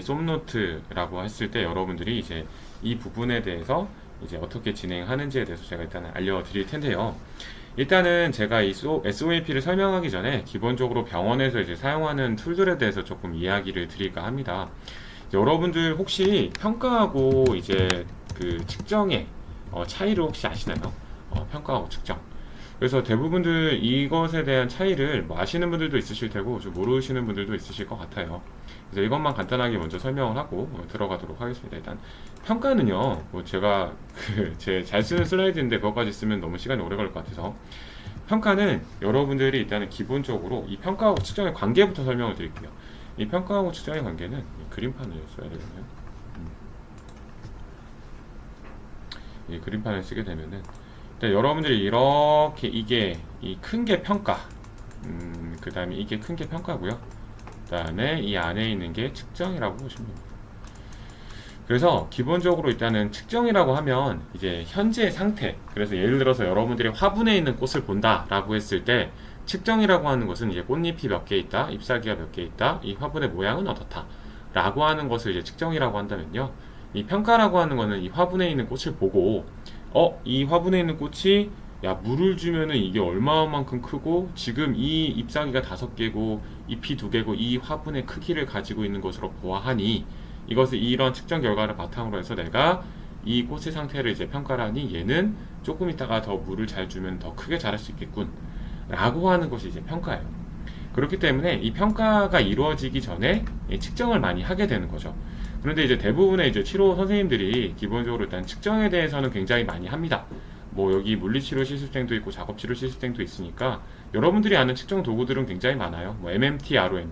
솜노트라고 했을 때 여러분들이 이제 이 부분에 대해서 이제 어떻게 진행하는지에 대해서 제가 일단은 알려드릴 텐데요. 일단은 제가 이 SOAP를 설명하기 전에 기본적으로 병원에서 이제 사용하는 툴들에 대해서 조금 이야기를 드릴까 합니다. 여러분들 혹시 평가하고 이제 그 측정의 차이를 혹시 아시나요? 평가하고 측정. 그래서 대부분들 이것에 대한 차이를 뭐 아시는 분들도 있으실 테고 좀 모르시는 분들도 있으실 것 같아요. 그래서 이것만 간단하게 먼저 설명을 하고 들어가도록 하겠습니다. 일단 평가는요, 뭐 제가 제 잘 쓰는 슬라이드인데 그것까지 쓰면 너무 시간이 오래 걸릴 것 같아서 평가는 여러분들이 일단은 기본적으로 이 평가하고 측정의 관계부터 설명을 드릴게요. 이 평가하고 측정의 관계는 이 그림판을 써야 되거든요. 이 그림판을 쓰게 되면은 일단 여러분들이 이렇게 이게 이 큰 게 평가, 그 다음에 이게 큰 게 평가고요. 그 다음에 이 안에 있는 게 측정이라고 보시면 됩니다. 그래서 기본적으로 일단은 측정이라고 하면 이제 현재 상태, 그래서 예를 들어서 여러분들이 화분에 있는 꽃을 본다 라고 했을 때 측정이라고 하는 것은 이제 꽃잎이 몇 개 있다, 잎사귀가 몇 개 있다, 이 화분의 모양은 어떻다 라고 하는 것을 이제 측정이라고 한다면요, 이 평가라고 하는 거는 이 화분에 있는 꽃을 보고 이 화분에 있는 꽃이 야, 물을 주면은 이게 얼마만큼 크고 지금 이 잎사귀가 5개고 잎이 2개고 이 화분의 크기를 가지고 있는 것으로 보아하니 이것을 이런 측정 결과를 바탕으로 해서 내가 이 꽃의 상태를 이제 평가를 하니 얘는 조금 있다가 더 물을 잘 주면 더 크게 자랄 수 있겠군 라고 하는 것이 이제 평가예요. 그렇기 때문에 이 평가가 이루어지기 전에 측정을 많이 하게 되는 거죠. 그런데 이제 대부분의 이제 치료 선생님들이 기본적으로 일단 측정에 대해서는 굉장히 많이 합니다. 뭐 여기 물리치료 시스템도 있고 작업치료 시스템도 있으니까 여러분들이 아는 측정 도구들은 굉장히 많아요. 뭐 MMT, ROM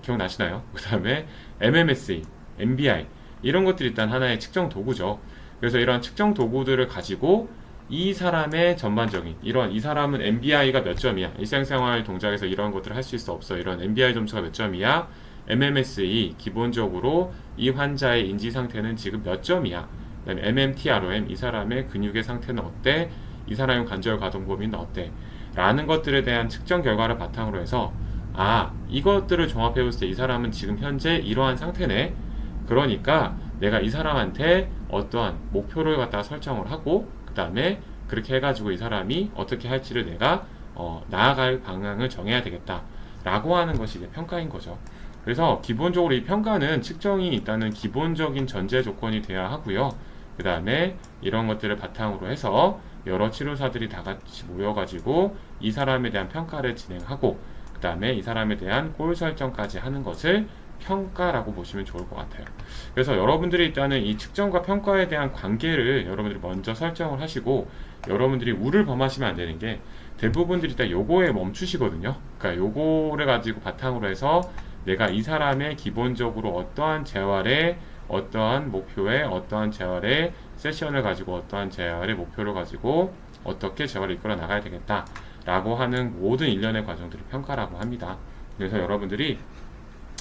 기억나시나요? 그 다음에 MMSE, MBI 이런 것들이 일단 하나의 측정 도구죠. 그래서 이런 측정 도구들을 가지고 이 사람의 전반적인 이 사람은 MBI가 몇 점이야, 일상생활 동작에서 이런 것들을 할 수 있어 없어, 이런 MBI 점수가 몇 점이야, MMSE 기본적으로 이 환자의 인지 상태는 지금 몇 점이야, 그다음에 MMTROM 이 사람의 근육의 상태는 어때, 이 사람의 관절 가동 범위는 어때 라는 것들에 대한 측정 결과를 바탕으로 해서 이것들을 종합해 봤을 때 이 사람은 지금 현재 이러한 상태네, 그러니까 내가 이 사람한테 어떠한 목표를 갖다가 설정을 하고 그 다음에 그렇게 해가지고 이 사람이 어떻게 할지를 내가 나아갈 방향을 정해야 되겠다 라고 하는 것이 이제 평가인 거죠. 그래서 기본적으로 이 평가는 측정이 일단은 기본적인 전제 조건이 돼야 하고요. 그 다음에 이런 것들을 바탕으로 해서 여러 치료사들이 다 같이 모여가지고 이 사람에 대한 평가를 진행하고 그 다음에 이 사람에 대한 골 설정까지 하는 것을 평가라고 보시면 좋을 것 같아요. 그래서 여러분들이 일단은 이 측정과 평가에 대한 관계를 여러분들이 먼저 설정을 하시고, 여러분들이 우를 범하시면 안 되는 게 대부분들이 일단 요거에 멈추시거든요. 그러니까 요거를 가지고 바탕으로 해서 내가 이 사람의 기본적으로 어떠한 재활에 어떠한 목표에 어떠한 재활의 세션을 가지고 어떠한 재활의 목표를 가지고 어떻게 재활을 이끌어 나가야 되겠다 라고 하는 모든 일련의 과정들을 평가라고 합니다. 그래서 여러분들이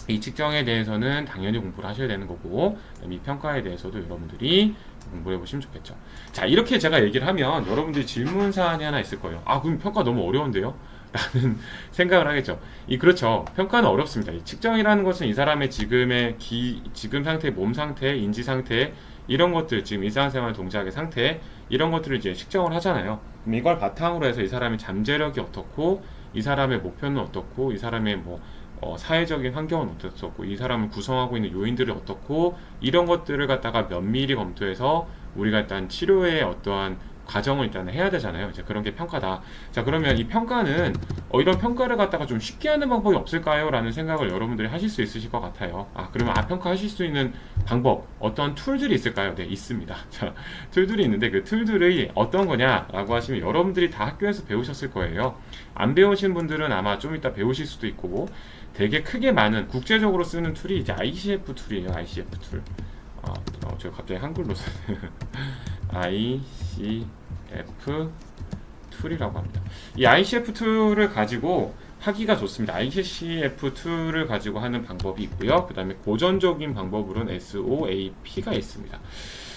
이 측정에 대해서는 당연히 공부를 하셔야 되는 거고, 이 평가에 대해서도 여러분들이 공부해 보시면 좋겠죠. 자, 이렇게 제가 얘기를 하면 여러분들이 질문 사안이 하나 있을 거예요. 그럼 평가 너무 어려운데요? 라는 생각을 하겠죠. 그렇죠. 평가는 어렵습니다. 이 측정이라는 것은 이 사람의 지금 상태, 몸 상태, 인지 상태, 이런 것들, 지금 일상생활 동작의 상태, 이런 것들을 이제 측정을 하잖아요. 그럼 이걸 바탕으로 해서 이 사람의 잠재력이 어떻고, 이 사람의 목표는 어떻고, 이 사람의 사회적인 환경은 어떻고, 이 사람을 구성하고 있는 요인들이 어떻고, 이런 것들을 갖다가 면밀히 검토해서 우리가 일단 치료의 어떠한 과정을 일단 해야 되잖아요. 이제 그런 게 평가다. 자, 그러면 이 평가는 이런 평가를 갖다가 좀 쉽게 하는 방법이 없을까요? 라는 생각을 여러분들이 하실 수 있으실 것 같아요. 그러면 평가하실 수 있는 방법, 어떤 툴들이 있을까요? 네, 있습니다. 자, 툴들이 있는데 그 툴들이 어떤 거냐라고 하시면 여러분들이 다 학교에서 배우셨을 거예요. 안 배우신 분들은 아마 좀 이따 배우실 수도 있고, 되게 크게 많은 국제적으로 쓰는 툴이 이제 ICF 툴이에요. ICF 툴. 제가 갑자기 한글로 썼어요. ICF 툴이라고 합니다. 이 ICF 툴을 가지고 하기가 좋습니다. ICF 툴을 가지고 하는 방법이 있고요. 그 다음에 고전적인 방법으로는 SOAP가 있습니다.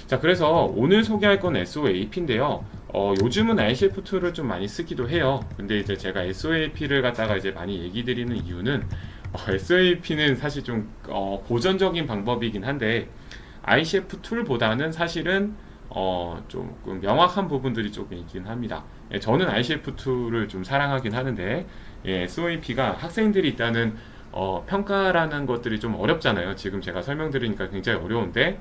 자, 그래서 오늘 소개할 건 SOAP인데요. 요즘은 ICF 툴을 좀 많이 쓰기도 해요. 근데 이제 제가 SOAP를 갖다가 이제 많이 얘기 드리는 이유는 SOAP는 사실 좀 고전적인 방법이긴 한데 ICF 툴보다는 사실은 조금 명확한 부분들이 조금 있긴 합니다. 예, 저는 ICF 툴을 좀 사랑하긴 하는데 예, SOAP가 학생들이 일단은 평가라는 것들이 좀 어렵잖아요. 지금 제가 설명드리니까 굉장히 어려운데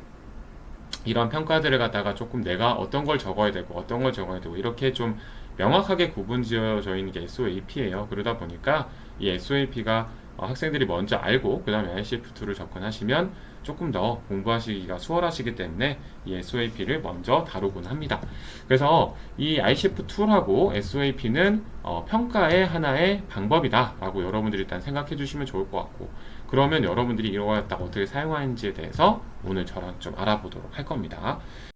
이런 평가들을 갖다가 조금 내가 어떤 걸 적어야 되고 어떤 걸 적어야 되고 이렇게 좀 명확하게 구분 지어져 있는 게 SOAP예요. 그러다 보니까 이 SOAP가 학생들이 먼저 알고 그 다음에 ICF2를 접근하시면 조금 더 공부하시기가 수월하시기 때문에 이 SOAP를 먼저 다루곤 합니다. 그래서 이 ICF2하고 SOAP는 평가의 하나의 방법이다 라고 여러분들이 일단 생각해 주시면 좋을 것 같고, 그러면 여러분들이 이걸 갖다가 어떻게 사용하는지에 대해서 오늘 저랑 좀 알아보도록 할 겁니다.